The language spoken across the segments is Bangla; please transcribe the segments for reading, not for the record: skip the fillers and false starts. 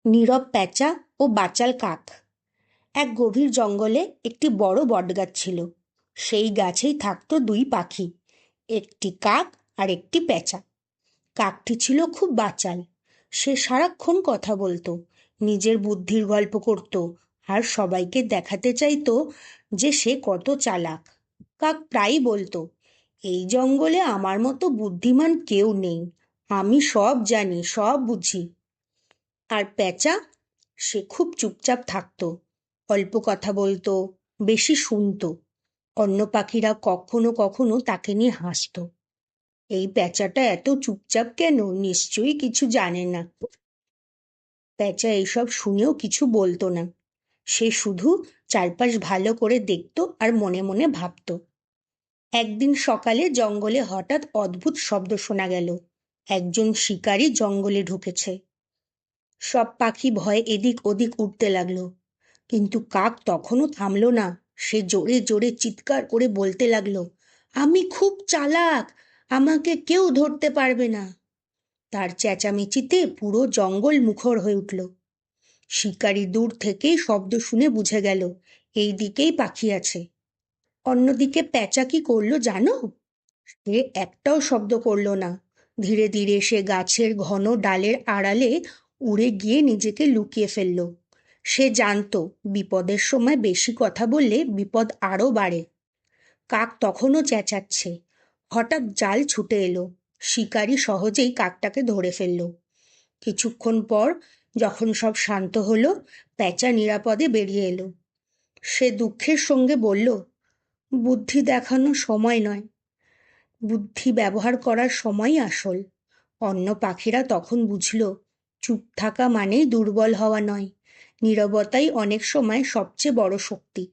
নীরব প্যাঁচা ও বাচাল কাক। এক গভীর জঙ্গলে একটি বড় বটগাছ ছিল। সেই গাছেই থাকতো দুই পাখি, একটি কাক আর একটি প্যাঁচা। কাকটি ছিল খুব বাচাল। সে সারাক্ষণ কথা বলতো, নিজের বুদ্ধির গল্প করত, আর সবাইকে দেখাতে চাইতো যে সে কত চালাক। কাক প্রায়ই বলতো, এই জঙ্গলে আমার মতো বুদ্ধিমান কেউ নেই, আমি সব জানি, সব বুঝি। আর প্যাঁচা, সে খুব চুপচাপ থাকতো, অল্প কথা বলতো, বেশি শুনতো। অন্য পাখিরা কখনো কখনো তাকে নিয়ে হাসতো, এই প্যাঁচাটা এত চুপচাপ কেন, নিশ্চয়ই কিছু জানে না। প্যাঁচা এইসব শুনেও কিছু বলতো না। সে শুধু চারপাশ ভালো করে দেখতো আর মনে মনে ভাবতো। একদিন সকালে জঙ্গলে হঠাৎ অদ্ভুত শব্দ শোনা গেল। একজন শিকারী জঙ্গলে ঢুকেছে। সব পাখি ভয়ে এদিক ওদিক উঠতে লাগলো, কিন্তু কাক তখনও থামলো না। সে জোরে জোরে চিৎকার করে বলতে লাগলো, আমি খুব চালাক, আমাকে কেউ ধরতে পারবে না। তার চেঁচামেচিতে পুরো জঙ্গল মুখর হয়ে উঠল। শিকারী দূর থেকেই শব্দ শুনে বুঝে গেল এই দিকেই পাখি আছে। অন্যদিকে প্যাঁচা কি করলো জানো? সে একটাও শব্দ করলো না। ধীরে ধীরে সে গাছের ঘন ডালের আড়ালে উড়ে গিয়ে নিজেকে লুকিয়ে ফেলল। সে জানতো বিপদের সময় বেশি কথা বললে বিপদ আরও বাড়ে। কাক তখনও চেঁচাচ্ছে। হঠাৎ জাল ছুটে এলো। শিকারী সহজেই কাকটাকে ধরে ফেলল। কিছুক্ষণ পর যখন সব শান্ত হলো, প্যাঁচা নিরাপদে বেরিয়ে এলো। সে দুঃখের সঙ্গে বলল, বুদ্ধি দেখানোর সময় নয়, বুদ্ধি ব্যবহার করার সময়ই আসল। অন্য পাখিরা তখন বুঝল, চুপ থাকা মানেই দুর্বল হওয়া নয়, নীরবতাই অনেক সময় সবচেয়ে বড় শক্তি।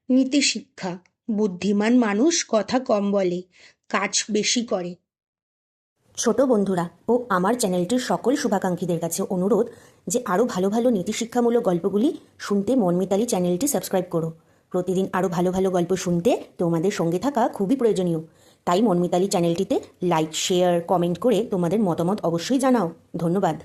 নীতি শিক্ষা, বুদ্ধিমান মানুষ কথা কম বলে, কাজ বেশি করে। ছোট বন্ধুরা ও আমার চ্যানেলটির সকল শুভাকাঙ্ক্ষীদের কাছে অনুরোধ যে আরও ভালো ভালো নীতিশিক্ষামূলক গল্পগুলি শুনতে মনমিতালি চ্যানেলটি সাবস্ক্রাইব করো। প্রতিদিন আরও ভালো ভালো গল্প শুনতে তোমাদের সঙ্গে থাকা খুবই প্রয়োজনীয়। তাই মনমিতালি চ্যানেলটিতে লাইক, শেয়ার, কমেন্ট করে তোমাদের মতামত অবশ্যই জানাও। ধন্যবাদ।